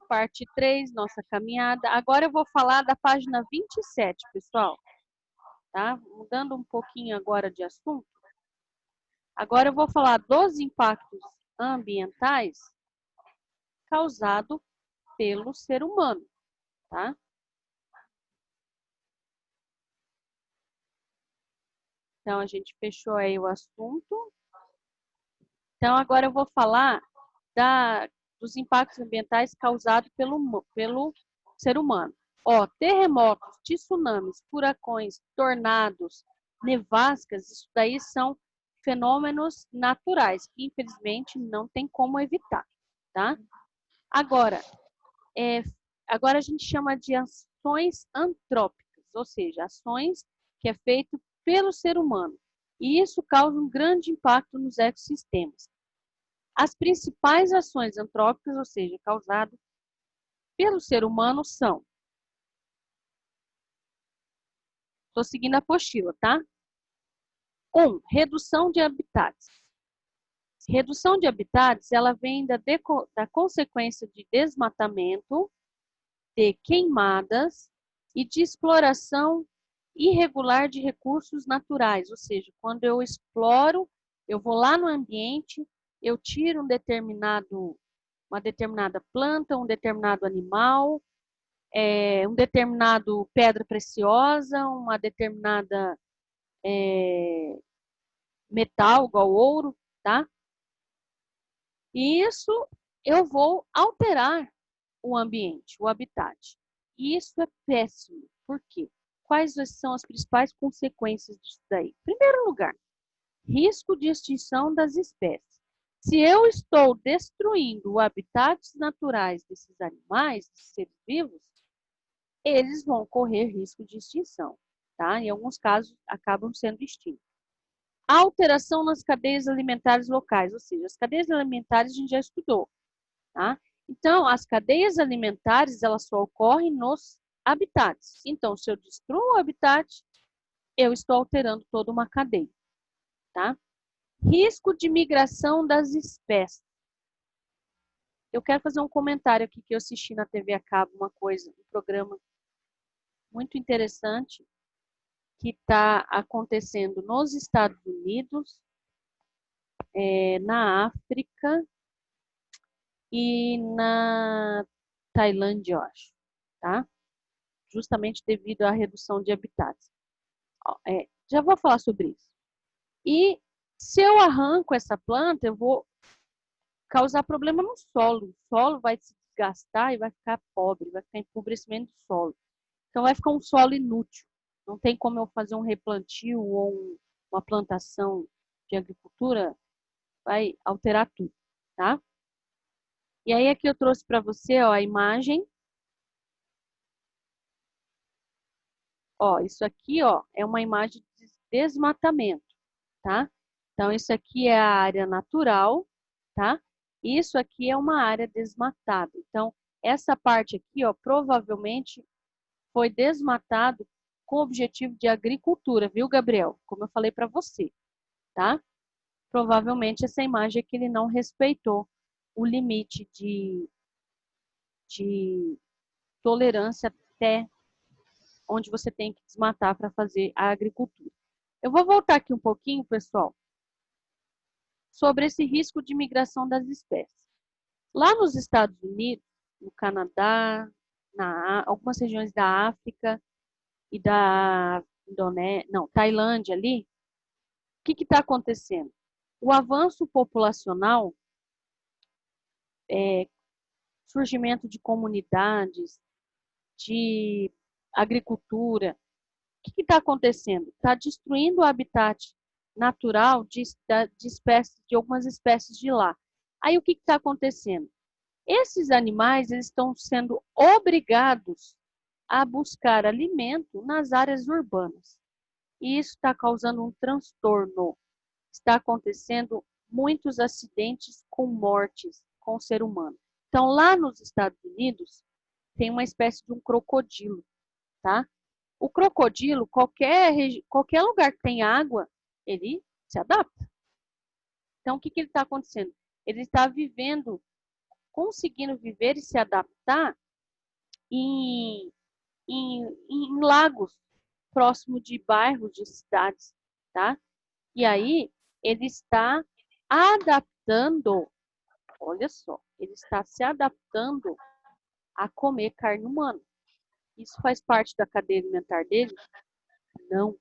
parte 3, nossa caminhada. Agora eu vou falar da página 27, pessoal. Tá? Mudando um pouquinho agora de assunto. Agora eu vou falar dos impactos ambientais causados pelo ser humano, tá? Então, a gente fechou aí o assunto. Então, agora eu vou falar dos impactos ambientais causados pelo ser humano. Ó, terremotos, tsunamis, furacões, tornados, nevascas, isso daí são fenômenos naturais, que infelizmente não tem como evitar, tá? Agora, agora a gente chama de ações antrópicas, ou seja, ações que é feito pelo ser humano. E isso causa um grande impacto nos ecossistemas. As principais ações antrópicas, ou seja, causadas pelo ser humano, são... Estou seguindo a apostila, tá? 1. Redução de habitats. Redução de habitats, ela vem da consequência de desmatamento, de queimadas e de exploração irregular de recursos naturais, ou seja, quando eu exploro, eu vou lá no ambiente, eu tiro uma determinada planta, um determinado animal, um determinado pedra preciosa, uma determinada metal, igual ouro, tá? E isso eu vou alterar o ambiente, o habitat. E isso é péssimo. Por quê? Quais são as principais consequências disso daí? Em primeiro lugar, risco de extinção das espécies. Se eu estou destruindo os habitats naturais desses animais, desses seres vivos, eles vão correr risco de extinção, tá? Em alguns casos, acabam sendo extintos. Alteração nas cadeias alimentares locais, ou seja, as cadeias alimentares a gente já estudou, tá? Então, as cadeias alimentares, elas só ocorrem nos habitats. Então, se eu destruo o habitat, eu estou alterando toda uma cadeia, tá? Risco de migração das espécies. Eu quero fazer um comentário aqui que eu assisti na TV a cabo, um programa muito interessante que está acontecendo nos Estados Unidos, na África e na Tailândia, eu acho, tá? Justamente devido à redução de habitats. Já vou falar sobre isso. E se eu arranco essa planta, eu vou causar problema no solo. O solo vai se desgastar e vai ficar pobre, vai ficar empobrecimento do solo. Então vai ficar um solo inútil. Não tem como eu fazer um replantio ou uma plantação de agricultura, vai alterar tudo, tá? E aí aqui eu trouxe para você, ó, a imagem. Ó, isso aqui, ó, é uma imagem de desmatamento, tá? Então isso aqui é a área natural, tá? Isso aqui é uma área desmatada. Então essa parte aqui, ó, provavelmente foi desmatado com o objetivo de agricultura, viu, Gabriel? Como eu falei para você, tá? Provavelmente essa imagem é que ele não respeitou o limite de tolerância até onde você tem que desmatar para fazer a agricultura. Eu vou voltar aqui um pouquinho, pessoal, sobre esse risco de migração das espécies. Lá nos Estados Unidos, no Canadá, algumas regiões da África e da Tailândia ali, o que está acontecendo? O avanço populacional, surgimento de comunidades, de agricultura, o que está acontecendo? Está destruindo o habitat natural de algumas espécies de lá. Aí o que está acontecendo? Esses animais eles estão sendo obrigados a buscar alimento nas áreas urbanas. E isso está causando um transtorno. Está acontecendo muitos acidentes com mortes com o ser humano. Então, lá nos Estados Unidos, tem uma espécie de um crocodilo, tá? O crocodilo, qualquer lugar que tem água, ele se adapta. Então, o que ele está acontecendo? Ele está vivendo conseguindo viver e se adaptar em, em lagos, próximo de bairros, de cidades, tá? E aí, ele está adaptando, olha só, ele está se adaptando a comer carne humana. Isso faz parte da cadeia alimentar dele? Não,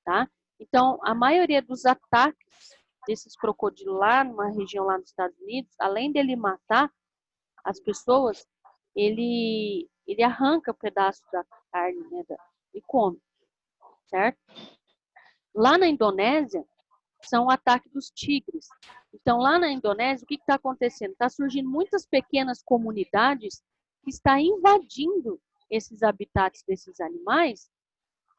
tá? Então, a maioria dos ataques desses crocodilos lá, numa região lá nos Estados Unidos, além dele matar as pessoas, ele arranca um pedaço da carne, né, e come, certo? Lá na Indonésia, são o ataque dos tigres. Então, lá na Indonésia, o que está acontecendo? Está surgindo muitas pequenas comunidades que estão invadindo esses habitats desses animais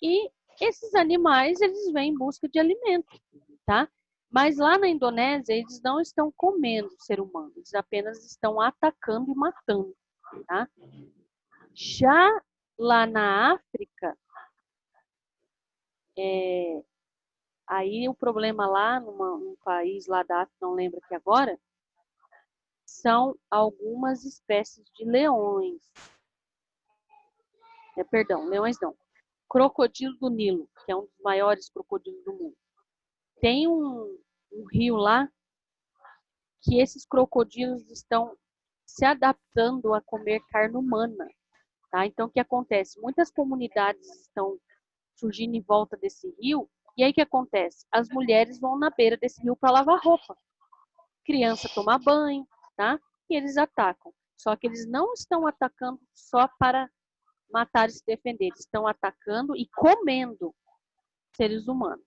e esses animais, eles vêm em busca de alimento, tá? Mas lá na Indonésia, eles não estão comendo o ser humano, eles apenas estão atacando e matando, tá? Já lá na África, aí o problema lá, num país lá da África, não lembro aqui agora, são algumas espécies de leões. Perdão, leões não. Crocodilo do Nilo, que é um dos maiores crocodilos do mundo. Tem um rio lá que esses crocodilos estão se adaptando a comer carne humana. Tá? Então, o que acontece? Muitas comunidades estão surgindo em volta desse rio. E aí, o que acontece? As mulheres vão na beira desse rio para lavar roupa. Criança tomar banho, tá? E eles atacam. Só que eles não estão atacando só para matar e se defender. Eles estão atacando e comendo seres humanos.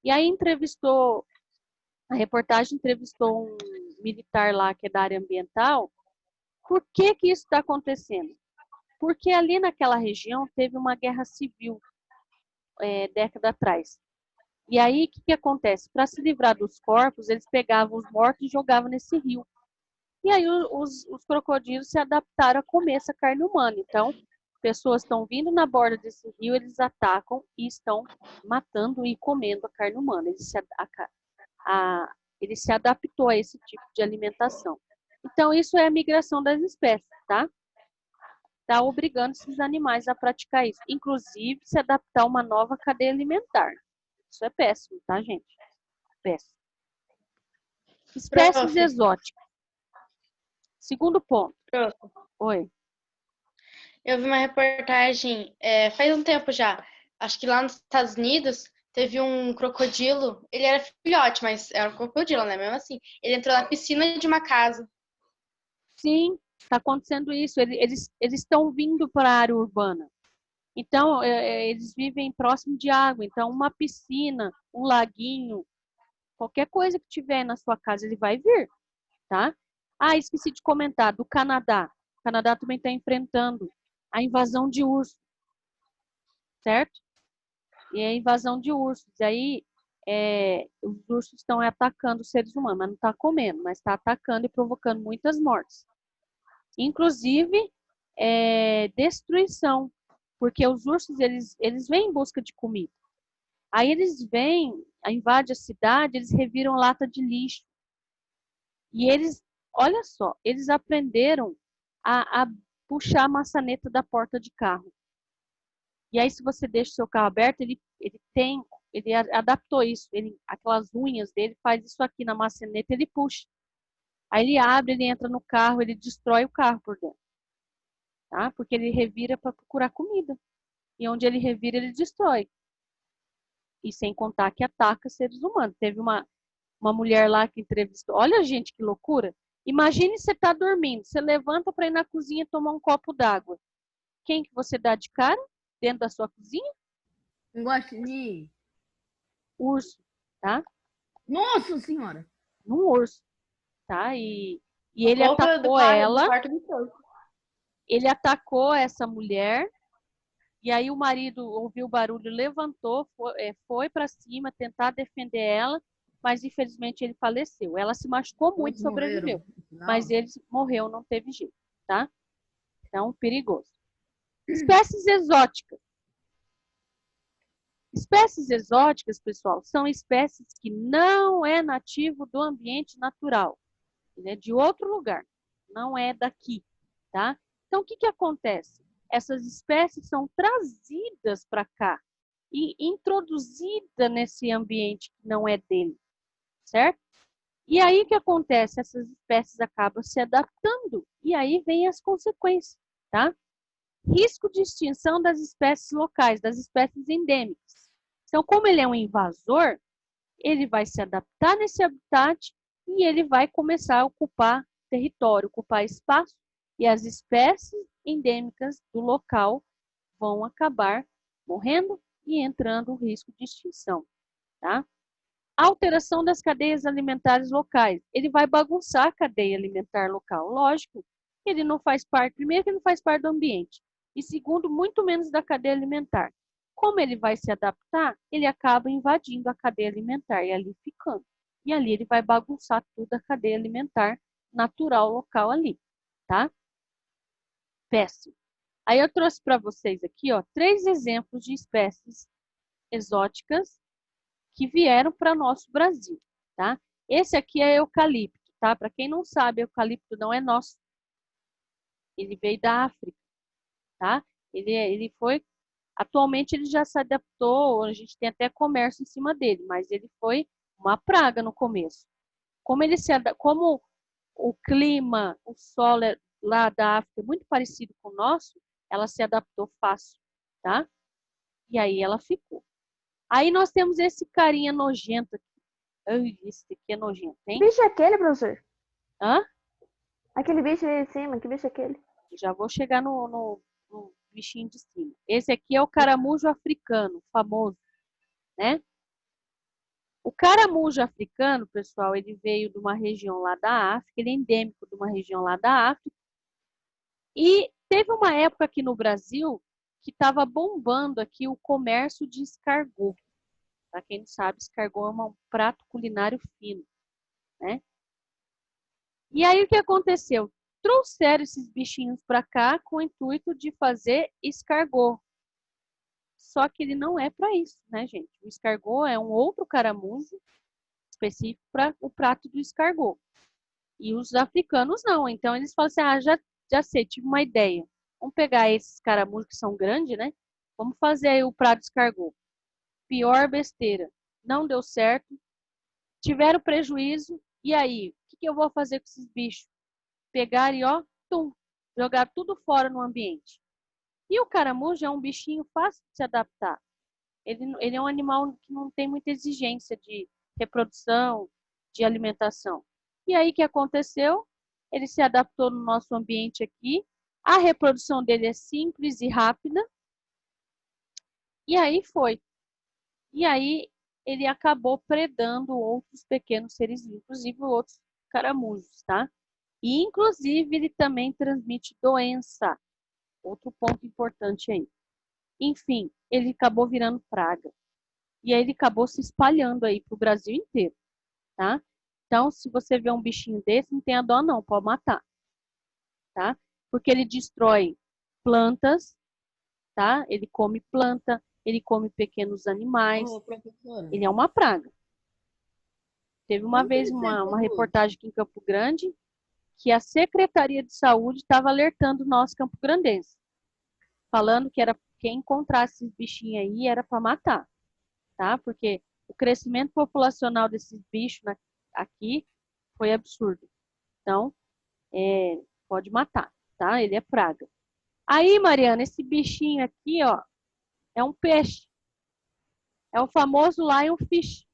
E aí a reportagem entrevistou um militar lá que é da área ambiental. Por que que isso está acontecendo? Porque ali naquela região teve uma guerra civil década atrás. E aí, o que, que acontece? Para se livrar dos corpos, eles pegavam os mortos e jogavam nesse rio. E aí os crocodilos se adaptaram a comer essa carne humana. Então, pessoas estão vindo na borda desse rio, eles atacam e estão matando e comendo a carne humana. Ele se adaptou a esse tipo de alimentação. Então, isso é a migração das espécies, tá? Está obrigando esses animais a praticar isso. Inclusive, se adaptar a uma nova cadeia alimentar. Isso é péssimo, tá, gente? Péssimo. Espécies Prof. exóticas. Segundo ponto. Prof. Oi. Eu vi uma reportagem, faz um tempo já, acho que lá nos Estados Unidos, teve um crocodilo, ele era filhote, mas era um crocodilo, né? Mesmo assim, ele entrou na piscina de uma casa. Sim, está acontecendo isso. Eles estão vindo para a área urbana. Então, eles vivem próximo de água. Então, uma piscina, um laguinho, qualquer coisa que tiver na sua casa, ele vai vir, tá? Ah, esqueci de comentar, do Canadá. O Canadá também está enfrentando a invasão de ursos, certo? E a invasão de ursos. E aí, os ursos estão atacando os seres humanos, mas não está comendo, mas está atacando e provocando muitas mortes. Inclusive, destruição, porque os ursos, eles vêm em busca de comida. Aí eles vêm, invadem a cidade, eles reviram lata de lixo. E eles, olha só, eles aprenderam a puxar a maçaneta da porta de carro. E aí, se você deixa o seu carro aberto, ele adaptou isso. Aquelas unhas dele faz isso aqui na maçaneta, ele puxa. Aí ele abre, ele entra no carro, ele destrói o carro por dentro. Tá? Porque ele revira para procurar comida. E onde ele revira, ele destrói. E sem contar que ataca seres humanos. Teve uma mulher lá que entrevistou. Olha, gente, que loucura. Imagine você tá dormindo, você levanta para ir na cozinha tomar um copo d'água. Quem que você dá de cara dentro da sua cozinha? Um guaxinim. Urso, tá? Nossa senhora! Um urso, tá? E ele Roupa do atacou quarto, do ela, quarto do corpo. ele atacou essa mulher, e aí o marido ouviu o barulho, levantou, foi para cima tentar defender ela, mas infelizmente ele faleceu. Ela se machucou muito e Todos morreram. sobreviveu, mas ele morreu, não teve jeito, tá? Então, perigoso. Espécies exóticas. Espécies exóticas, pessoal, são espécies que não é nativo do ambiente natural, né, de outro lugar. não é daqui, tá? Então, o que que acontece? Essas espécies são trazidas para cá e introduzidas nesse ambiente que não é dele, certo? E aí o que acontece? Essas espécies acabam se adaptando e aí vem as consequências, tá? Risco de extinção das espécies locais, das espécies endêmicas. Então, como ele é um invasor, ele vai se adaptar nesse habitat e ele vai começar a ocupar território, ocupar espaço, e as espécies endêmicas do local vão acabar morrendo e entrando em risco de extinção, tá? Alteração das cadeias alimentares locais. Ele vai bagunçar a cadeia alimentar local. Lógico, ele não faz parte, primeiro que ele não faz parte do ambiente, e segundo, muito menos da cadeia alimentar. Como ele vai se adaptar, ele acaba invadindo a cadeia alimentar e ali ficando. E ali ele vai bagunçar toda a cadeia alimentar natural local ali, tá? Péssimo. Aí eu trouxe para vocês aqui, ó, 3 exemplos de espécies exóticas que vieram para nosso Brasil, tá? Esse aqui é eucalipto, tá? Para quem não sabe, eucalipto não é nosso. Ele veio da África, tá? Ele foi, atualmente ele já se adaptou, a gente tem até comércio em cima dele, mas ele foi uma praga no começo. Como o clima, o solo lá da África é muito parecido com o nosso, ela se adaptou fácil, tá? E aí ela ficou. Aí nós temos esse carinha nojento aqui. Ai, esse aqui é nojento, hein? Que bicho é aquele, professor? Hã? Aquele bicho ali de cima, que bicho é aquele? Já vou chegar no bichinho de cima. Esse aqui é o caramujo africano, famoso, né? O caramujo africano, pessoal, ele veio de uma região lá da África, ele é endêmico de uma região lá da África. E teve uma época aqui no Brasil que estava bombando aqui o comércio de escargot. Para quem não sabe, escargot é um prato culinário fino, né? E aí o que aconteceu? Trouxeram esses bichinhos para cá com o intuito de fazer escargot. Só que ele não é para isso, né, gente? O escargot é um outro caramujo específico para o prato do escargot. E os africanos não. Então eles falam assim: já sei, tive uma ideia. Vamos pegar esses caramujos que são grandes, né? Vamos fazer aí o prato de escargot. Pior besteira. Não deu certo. Tiveram prejuízo. E aí? O que eu vou fazer com esses bichos? Pegar e, ó, jogar tudo fora no ambiente. E o caramujo é um bichinho fácil de se adaptar. Ele é um animal que não tem muita exigência de reprodução, de alimentação. E aí o que aconteceu? Ele se adaptou no nosso ambiente aqui. A reprodução dele é simples e rápida. E aí foi. E aí ele acabou predando outros pequenos seres, inclusive outros caramujos, tá? E inclusive ele também transmite doença. Outro ponto importante aí. Enfim, ele acabou virando praga. E aí ele acabou se espalhando aí para o Brasil inteiro, tá? Então, se você vê um bichinho desse, não tenha dó não, pode matar, tá? Porque ele destrói plantas, tá? Ele come planta, ele come pequenos animais, Ô, professora, ele é uma praga. Teve uma como que vez ele uma reproduz? reportagem aqui em Campo Grande que a Secretaria de Saúde estava alertando nós campograndenses, falando que era quem encontrasse esses bichinhos aí era para matar, tá? Porque o crescimento populacional desses bichos aqui foi absurdo. Então, pode matar, tá? Ele é praga. Aí, Mariana, esse bichinho aqui, ó, é um peixe. É o famoso lionfish,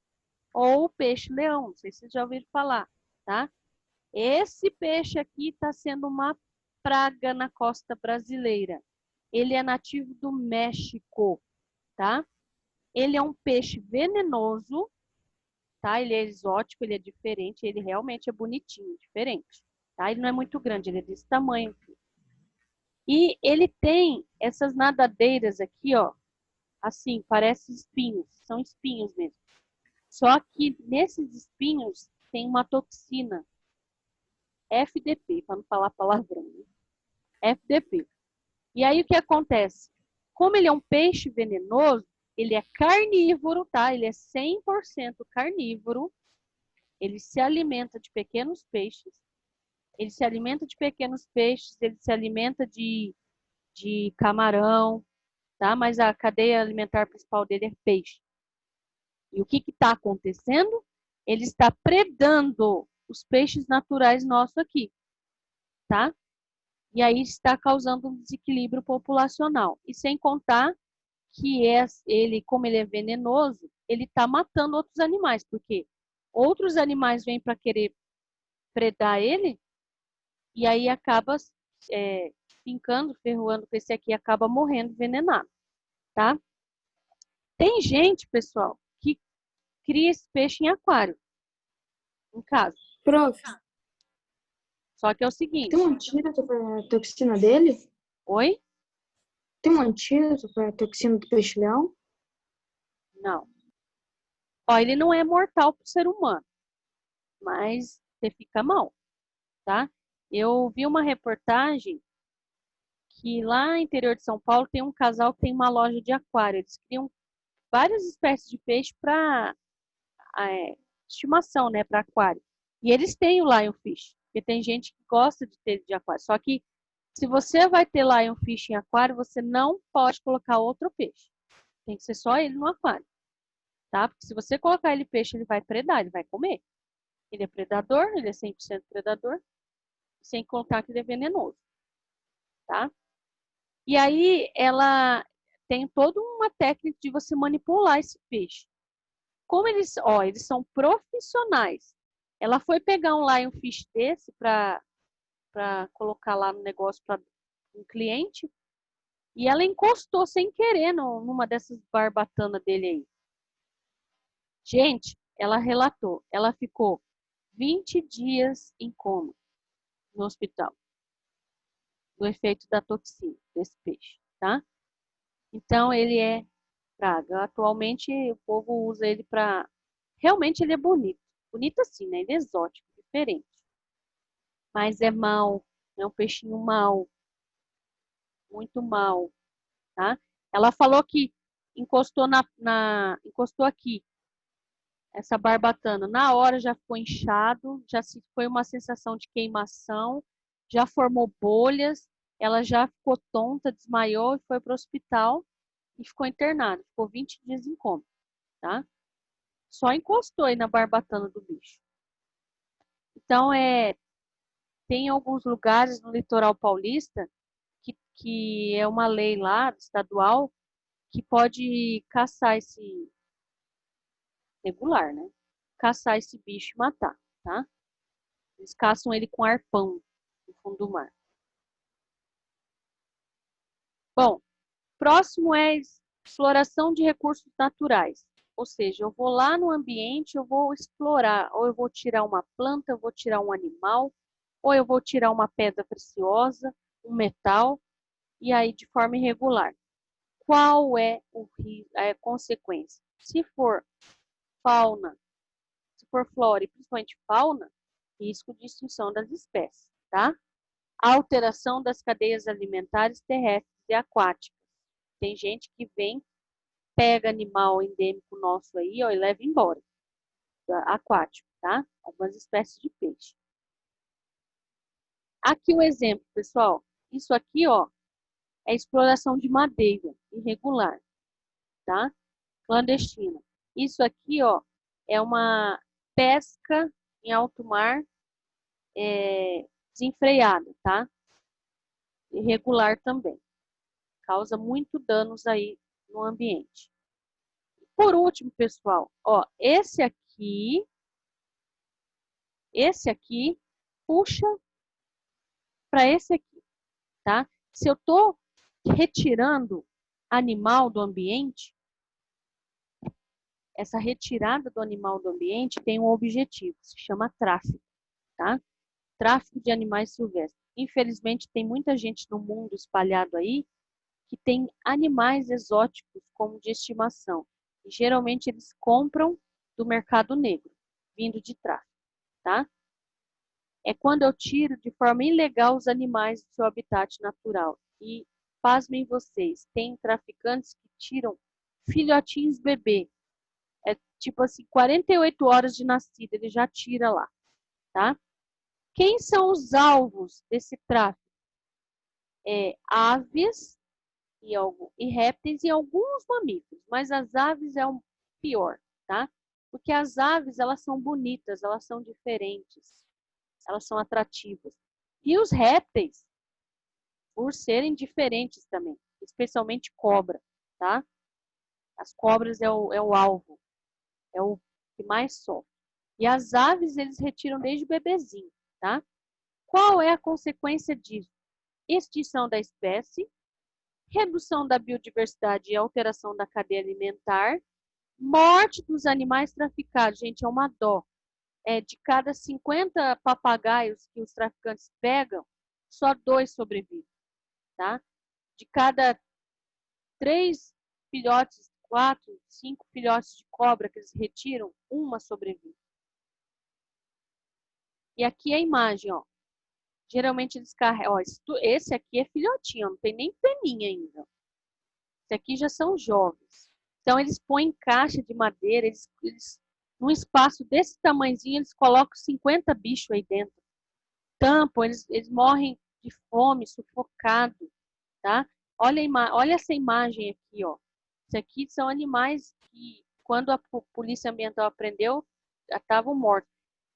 ou o peixe-leão. Não sei se vocês já ouviram falar, tá? Esse peixe aqui está sendo uma praga na costa brasileira. Ele é nativo do México, tá? Ele é um peixe venenoso, tá? Ele é exótico, ele é diferente, ele realmente é bonitinho, diferente, tá? Ele não é muito grande, ele é desse tamanho aqui. E ele tem essas nadadeiras aqui, ó, assim, parece espinhos, são espinhos mesmo. Só que nesses espinhos tem uma toxina, FDP, para não falar palavrão, né? FDP. E aí o que acontece? Como ele é um peixe venenoso, ele é carnívoro, tá? Ele é 100% carnívoro. Ele se alimenta de pequenos peixes. Ele se alimenta de pequenos peixes, ele se alimenta de camarão, tá? Mas a cadeia alimentar principal dele é peixe. E o que está acontecendo? Ele está predando os peixes naturais nossos aqui, tá? E aí está causando um desequilíbrio populacional. E sem contar que ele, como ele é venenoso, ele está matando outros animais, porque outros animais vêm para querer predar ele, e aí acaba fincando, ferroando com esse aqui, acaba morrendo envenenado, tá? Tem gente, pessoal, que cria esse peixe em aquário, em casa. Prof, Só que é o seguinte... tem um antídoto para a toxina dele? Oi? Tem um antídoto para a toxina do peixe-leão? Não. Ó, ele não é mortal para o ser humano, mas você fica mal, tá? Eu vi uma reportagem que lá no interior de São Paulo tem um casal que tem uma loja de aquário. Eles criam várias espécies de peixe para estimação, né, para aquário. E eles têm o lionfish, porque tem gente que gosta de ter de aquário. Só que se você vai ter lionfish em aquário, você não pode colocar outro peixe. Tem que ser só ele no aquário, tá? Porque se você colocar ele peixe, ele vai predar, ele vai comer. Ele é predador, ele é 100% predador, sem contar que ele é venenoso, tá? E aí ela tem toda uma técnica de você manipular esse peixe. Como eles são profissionais. Ela foi pegar um lionfish desse para colocar lá no negócio para um cliente e ela encostou sem querer numa dessas barbatanas dele aí. Gente, ela relatou, ela ficou 20 dias em coma no hospital do efeito da toxina desse peixe, tá? Então ele é praga. Atualmente o povo usa ele para... Realmente ele é bonito. Bonito assim, né? Ele é exótico, diferente. Mas é mau. É um peixinho mau. Muito mau, tá? Ela falou que encostou encostou aqui essa barbatana. Na hora já ficou inchado, já foi uma sensação de queimação, já formou bolhas, ela já ficou tonta, desmaiou e foi para o hospital e ficou internada. Ficou 20 dias em coma, tá? Só encostou aí na barbatana do bicho. Então, tem alguns lugares no litoral paulista que é uma lei lá, estadual, que pode caçar esse... regular, né? Caçar esse bicho e matar, tá? Eles caçam ele com arpão no fundo do mar. Bom, próximo é exploração de recursos naturais. Ou seja, eu vou lá no ambiente, eu vou explorar, ou eu vou tirar uma planta, eu vou tirar um animal, ou eu vou tirar uma pedra preciosa, um metal, e aí de forma irregular. Qual é a consequência? Se for fauna, se for flora e principalmente fauna, risco de extinção das espécies, tá? A alteração das cadeias alimentares terrestres e aquáticas. Tem gente que vem, pega animal endêmico nosso aí, ó, e leva embora, aquático, tá? Algumas espécies de peixe. Aqui o exemplo, pessoal. Isso aqui, ó, é exploração de madeira irregular, tá? Clandestina. Isso aqui, ó, é uma pesca em alto mar desenfreada, tá? Irregular também. Causa muito danos aí no ambiente. Por último, pessoal, ó, esse aqui puxa para esse aqui, tá? Se eu tô retirando animal do ambiente, essa retirada do animal do ambiente tem um objetivo, se chama tráfico, tá? Tráfico de animais silvestres. Infelizmente, tem muita gente no mundo espalhado aí que tem animais exóticos como de estimação. E, geralmente, eles compram do mercado negro, vindo de tráfico, tá? É quando eu tiro de forma ilegal os animais do seu habitat natural. E, pasmem vocês, tem traficantes que tiram filhotinhos bebê. É tipo assim, 48 horas de nascida, ele já tira lá, tá? Quem são os alvos desse tráfico? Aves e répteis e alguns mamíferos, mas as aves é o pior, tá? Porque as aves, elas são bonitas, elas são diferentes, elas são atrativas. E os répteis, por serem diferentes também, especialmente cobra, tá? As cobras é o alvo, é o que mais sofre. E as aves, eles retiram desde o bebezinho, tá? Qual é a consequência disso? Extinção da espécie, redução da biodiversidade e alteração da cadeia alimentar, morte dos animais traficados. Gente, é uma dó. De cada 50 papagaios que os traficantes pegam, só 2 sobrevivem, tá? De cada 3 filhotes, 4, 5 filhotes de cobra que eles retiram, uma sobrevive. E aqui a imagem, ó. Geralmente eles carregam, ó, esse aqui é filhotinho, não tem nem peninha ainda. Esse aqui já são jovens. Então eles põem em caixa de madeira, eles num espaço desse tamanhozinho, eles colocam 50 bichos aí dentro. Tampam, eles morrem de fome, sufocado, tá? Olha essa imagem aqui, ó. Isso aqui são animais que, quando a polícia ambiental apreendeu, já estavam mortos.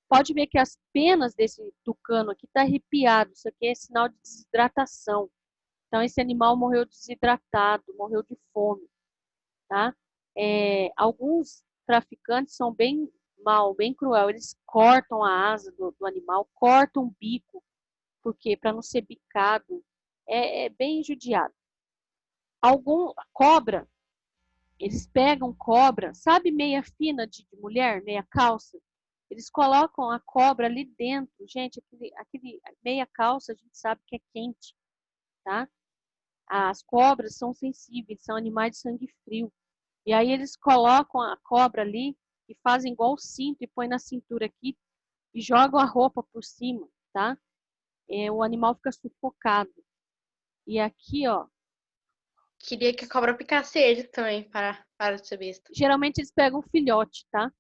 Pode ver que as penas desse tucano aqui tá arrepiado. Isso aqui é sinal de desidratação. Então, esse animal morreu desidratado, morreu de fome, tá? Alguns traficantes são bem bem cruel. Eles cortam a asa do animal, cortam o bico, porque para não ser bicado. É bem judiado. Cobra, eles pegam cobra, sabe meia fina de mulher, meia calça? Eles colocam a cobra ali dentro. Gente, aquele meia calça a gente sabe que é quente, tá? As cobras são sensíveis, são animais de sangue frio. E aí eles colocam a cobra ali e fazem igual o cinto e põem na cintura aqui e jogam a roupa por cima, tá? O animal fica sufocado. E aqui, ó. Queria que a cobra picasse ele também, para de ser besta. Geralmente eles pegam um filhote, tá?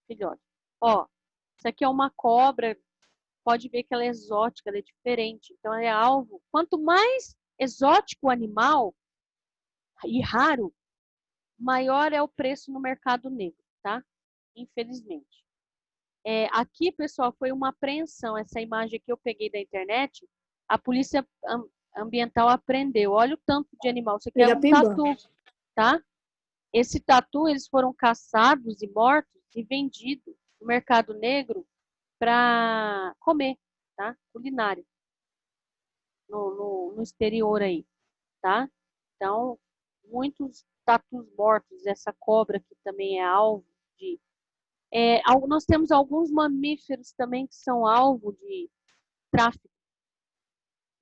Filhote. Ó, isso aqui é uma cobra. Pode ver que ela é exótica, ela é diferente. Então, é alvo. Quanto mais exótico o animal e raro, maior é o preço no mercado negro, tá? Infelizmente. Aqui, pessoal, foi uma apreensão. Essa imagem que eu peguei da internet, a polícia ambiental apreendeu. Olha o tanto de animal. Isso aqui é um tatu, tá? Esse tatu, eles foram caçados e mortos e vendidos no mercado negro para comer, tá? Culinária. No exterior aí, tá? Então, muitos tatus mortos. Essa cobra que também é alvo de... nós temos alguns mamíferos também que são alvo de tráfico.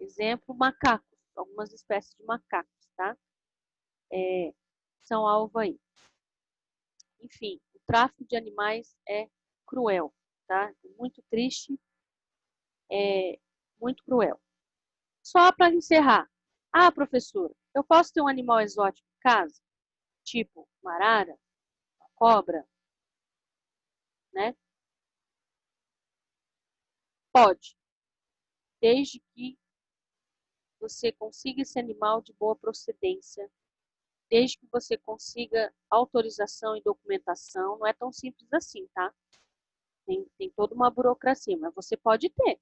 Exemplo, macacos. Algumas espécies de macacos, tá? São alvo aí. Enfim, o tráfico de animais é cruel, tá? Muito triste, muito cruel. Só para encerrar. Professora, eu posso ter um animal exótico em casa? Tipo uma arara, uma cobra, né? Pode. Desde que você consiga esse animal de boa procedência, desde que você consiga autorização e documentação. Não é tão simples assim, tá? Tem toda uma burocracia, mas você pode ter.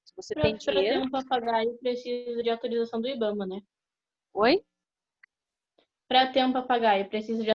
Se você tem Para ter dinheiro... um papagaio, precisa de autorização do IBAMA, né? Oi? Para ter um papagaio, precisa de